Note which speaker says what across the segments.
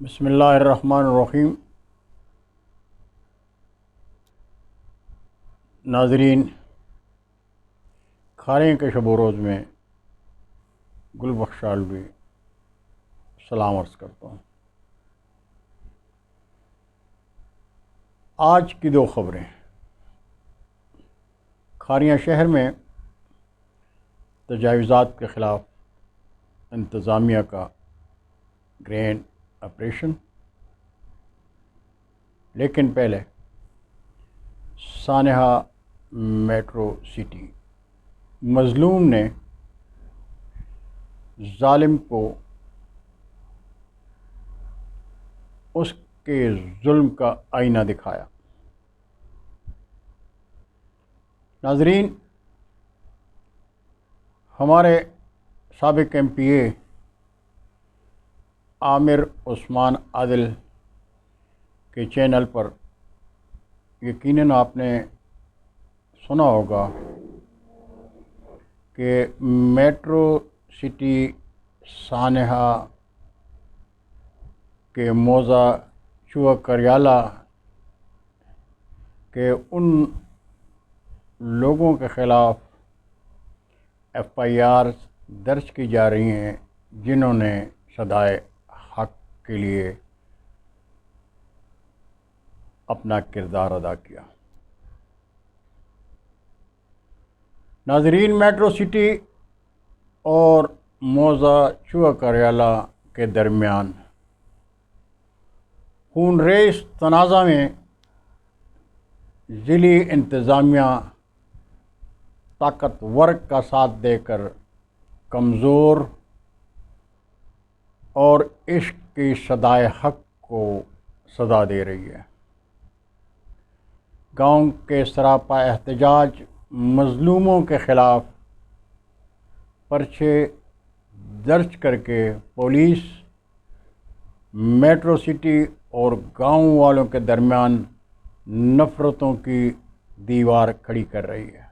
Speaker 1: بسم اللہ الرحمن الرحیم۔ ناظرین، کھاریں کے شب و روز میں گل بخشالوی سلام عرض کرتا ہوں۔ آج کی دو خبریں۔ کھاریاں شہر میں تجاوزات کے خلاف انتظامیہ کا گرینڈ آپریشن، لیکن پہلے سانحہ میٹرو سٹی مظلوم نے ظالم کو اس کے ظلم کا آئینہ دکھایا۔ ناظرین، ہمارے سابق ایم پی اے عامر عثمان عادل کے چینل پر یقیناً آپ نے سنا ہوگا کہ میٹرو سٹی سانحہ کے موضع چوہ کریالہ کے ان لوگوں کے خلاف ایف آئی آر درج کی جا رہی ہیں جنہوں نے صدائے حق کے لیے اپنا کردار ادا کیا۔ ناظرین، میٹرو سٹی اور موضع چوہ کریالہ کے درمیان خون ریز تنازع میں ضلعی انتظامیہ طاقتور کا ساتھ دے کر کمزور اور عشق کی صدائے حق کو صدا دے رہی ہے۔ گاؤں کے سراپا احتجاج مظلوموں کے خلاف پرچے درج کر کے پولیس میٹرو سٹی اور گاؤں والوں کے درمیان نفرتوں کی دیوار کھڑی کر رہی ہے۔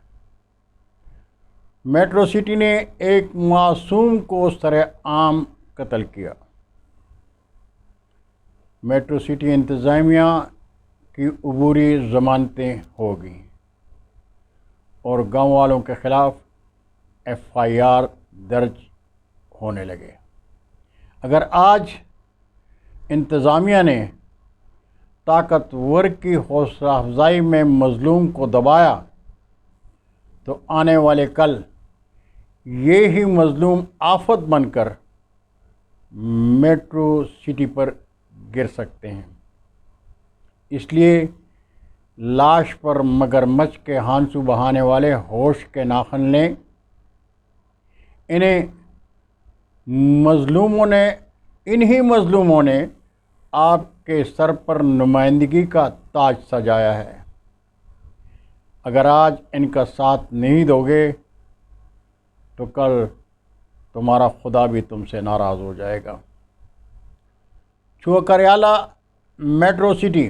Speaker 1: میٹرو سٹی نے ایک معصوم کو سرِ عام قتل کیا۔ میٹرو سٹی انتظامیہ کی عبوری ضمانتیں ہو گئیں اور گاؤں والوں کے خلاف ایف آئی آر درج ہونے لگے۔ اگر آج انتظامیہ نے طاقتور کی حوصلہ افزائی میں مظلوم کو دبایا تو آنے والے کل یہی مظلوم آفت بن کر میٹرو سٹی پر گر سکتے ہیں۔ اس لیے لاش پر مگرمچھ کے ہانسو بہانے والے ہوش کے ناخن لیں۔ انہی مظلوموں نے آپ کے سر پر نمائندگی کا تاج سجایا ہے۔ اگر آج ان کا ساتھ نہیں دو گے تو کل تمہارا خدا بھی تم سے ناراض ہو جائے گا۔ چوہ کریالہ میٹرو سٹی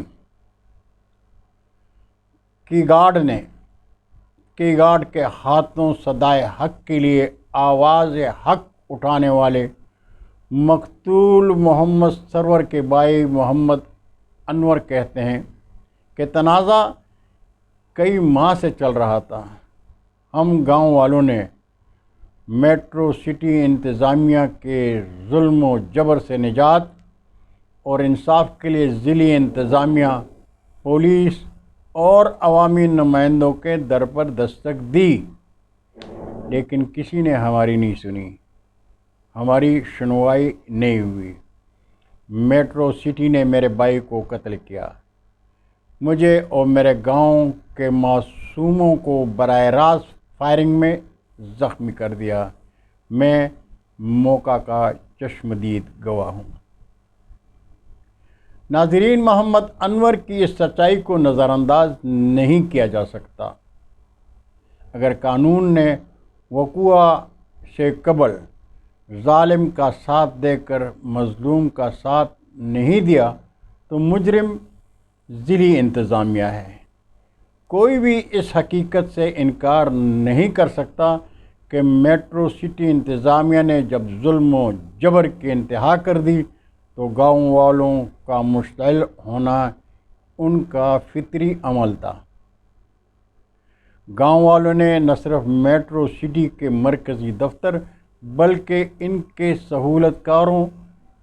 Speaker 1: کی گارڈ کے ہاتھوں صدائے حق کے لیے آواز حق اٹھانے والے مقتول محمد سرور کے بھائی محمد انور کہتے ہیں کہ تنازع کئی ماہ سے چل رہا تھا۔ ہم گاؤں والوں نے میٹرو سٹی انتظامیہ کے ظلم و جبر سے نجات اور انصاف کے لیے ضلعی انتظامیہ، پولیس اور عوامی نمائندوں کے در پر دستک دی، لیکن کسی نے ہماری نہیں سنی، ہماری سنوائی نہیں ہوئی۔ میٹرو سٹی نے میرے بھائی کو قتل کیا، مجھے اور میرے گاؤں کے معصوموں کو براہ راست فائرنگ میں زخمی کر دیا۔ میں موقع کا چشمدید گواہ ہوں۔ ناظرین، محمد انور کی اس سچائی کو نظر انداز نہیں کیا جا سکتا۔ اگر قانون نے وقوع سے قبل ظالم کا ساتھ دے کر مظلوم کا ساتھ نہیں دیا تو مجرم ضلعی انتظامیہ ہے۔ کوئی بھی اس حقیقت سے انکار نہیں کر سکتا کہ میٹرو سٹی انتظامیہ نے جب ظلم و جبر کی انتہا کر دی تو گاؤں والوں کا مشتعل ہونا ان کا فطری عمل تھا۔ گاؤں والوں نے نہ صرف میٹرو سٹی کے مرکزی دفتر بلکہ ان کے سہولت کاروں،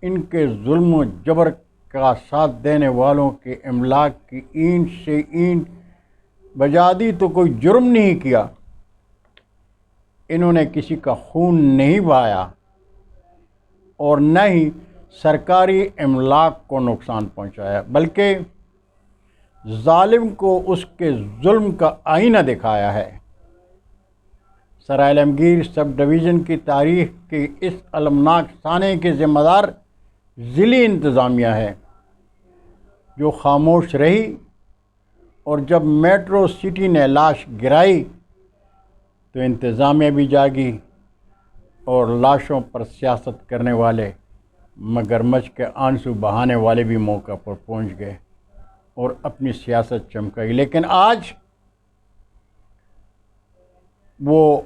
Speaker 1: ان کے ظلم و جبر کا ساتھ دینے والوں کے املاک کی اینٹ سے اینٹ بجا دی تو کوئی جرم نہیں کیا۔ انہوں نے کسی کا خون نہیں بہایا اور نہ ہی سرکاری املاک کو نقصان پہنچایا، بلکہ ظالم کو اس کے ظلم کا آئینہ دکھایا ہے۔ سرائے عالمگیر سب ڈویژن کی تاریخ کے اس المناک سانحے کے ذمہ دار ضلعی انتظامیہ ہے، جو خاموش رہی، اور جب میٹرو سٹی نے لاش گرائی تو انتظامیہ بھی جاگی اور لاشوں پر سیاست کرنے والے، مگرمچھ کے آنسو بہانے والے بھی موقع پر پہنچ گئے اور اپنی سیاست چمکائی۔ لیکن آج وہ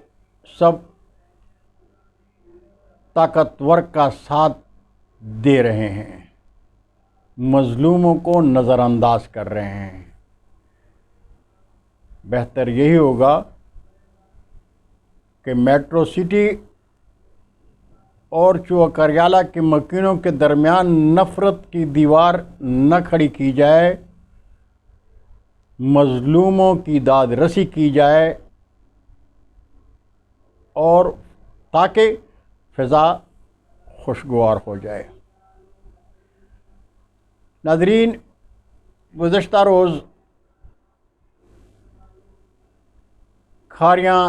Speaker 1: سب طاقتور کا ساتھ دے رہے ہیں، مظلوموں کو نظر انداز کر رہے ہیں۔ بہتر یہی ہوگا کہ میٹرو سٹی اور چوکریالہ کے مکینوں کے درمیان نفرت کی دیوار نہ کھڑی کی جائے، مظلوموں کی داد رسی کی جائے، اور تاکہ فضا خوشگوار ہو جائے۔ ناظرین، گزشتہ روز کھاریاں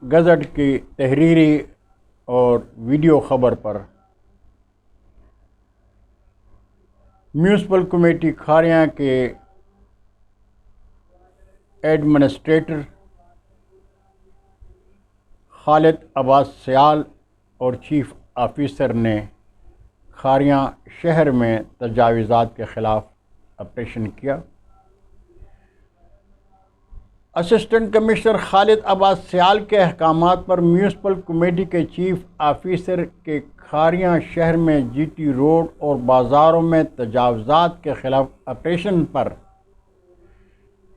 Speaker 1: گزٹ کی تحریری اور ویڈیو خبر پر میونسپل کمیٹی کھاریاں کے ایڈمنسٹریٹر خالد عباس سیال اور چیف آفیسر نے کھاریاں شہر میں تجاوزات کے خلاف آپریشن کیا۔ اسسٹنٹ کمشنر خالد عباس سیال کے احکامات پر میونسپل کمیٹی کے چیف آفیسر کے کھاریاں شہر میں جی ٹی روڈ اور بازاروں میں تجاوزات کے خلاف آپریشن پر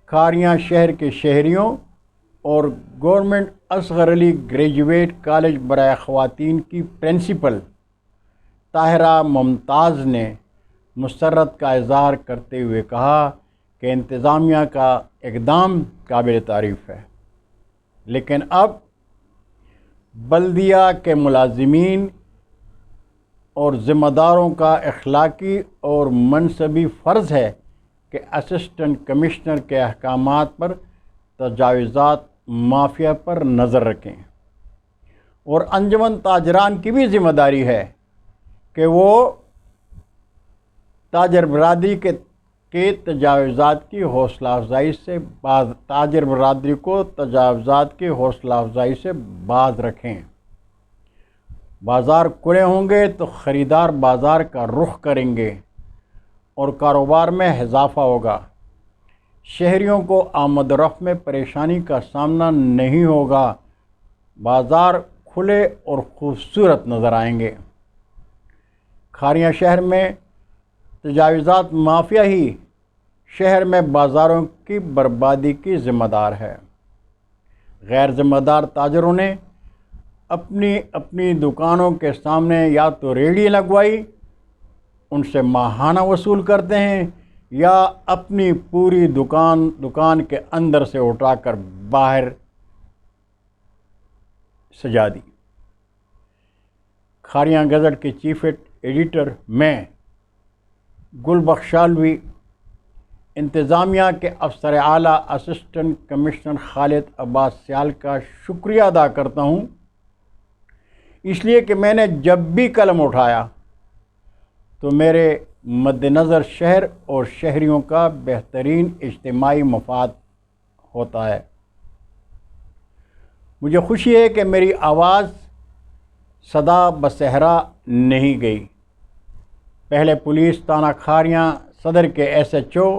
Speaker 1: کھاریاں شہر کے شہریوں اور گورنمنٹ اصغر علی گریجویٹ کالج برائے خواتین کی پرنسپل طاہرہ ممتاز نے مسرت کا اظہار کرتے ہوئے کہا کہ انتظامیہ کا اقدام قابل تعریف ہے، لیکن اب بلدیہ کے ملازمین اور ذمہ داروں کا اخلاقی اور منصبی فرض ہے کہ اسسٹنٹ کمشنر کے احکامات پر تجاوزات مافیا پر نظر رکھیں، اور انجمن تاجران کی بھی ذمہ داری ہے کہ وہ تاجر برادری کے تجاوزات کی حوصلہ افزائی سے تاجر برادری کو تجاوزات کی حوصلہ افزائی سے باز رکھیں۔ بازار کھلے ہوں گے تو خریدار بازار کا رخ کریں گے اور کاروبار میں اضافہ ہوگا۔ شہریوں کو آمد و رفت میں پریشانی کا سامنا نہیں ہوگا، بازار کھلے اور خوبصورت نظر آئیں گے۔ کھاریاں شہر میں تجاوزات مافیا ہی شہر میں بازاروں کی بربادی کی ذمہ دار ہے۔ غیر ذمہ دار تاجروں نے اپنی دکانوں کے سامنے یا تو ریڑھی لگوائی، ان سے ماہانہ وصول کرتے ہیں، یا اپنی پوری دکان کے اندر سے اٹھا کر باہر سجا دی۔ کھاریاں گزٹ کے چیف ایڈیٹر میں گل بخشالوی، انتظامیہ کے افسر اعلیٰ اسسٹنٹ کمشنر خالد عباس سیال کا شکریہ ادا کرتا ہوں، اس لیے کہ میں نے جب بھی قلم اٹھایا تو میرے مد نظر شہر اور شہریوں کا بہترین اجتماعی مفاد ہوتا ہے۔ مجھے خوشی ہے کہ میری آواز صدا بصحرا نہیں گئی۔ پہلے پولیس تھانہ کھاریاں صدر کے ایس ایچ او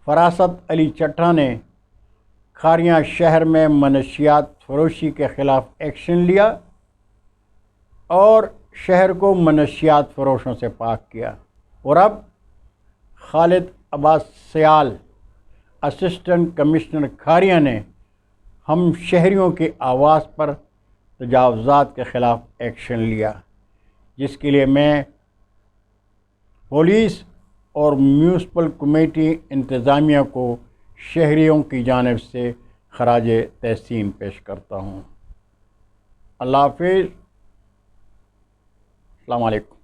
Speaker 1: فراست علی چٹھا نے کھاریاں شہر میں منشیات فروشی کے خلاف ایکشن لیا اور شہر کو منشیات فروشوں سے پاک کیا۔ اور اب خالد عباس سیال اسسٹنٹ کمشنر کھاریا نے ہم شہریوں کی آواز پر تجاوزات کے خلاف ایکشن لیا، جس کے لیے میں پولیس اور میونسپل کمیٹی انتظامیہ کو شہریوں کی جانب سے خراج تحسین پیش کرتا ہوں۔ اللہ حافظ، السلام علیکم۔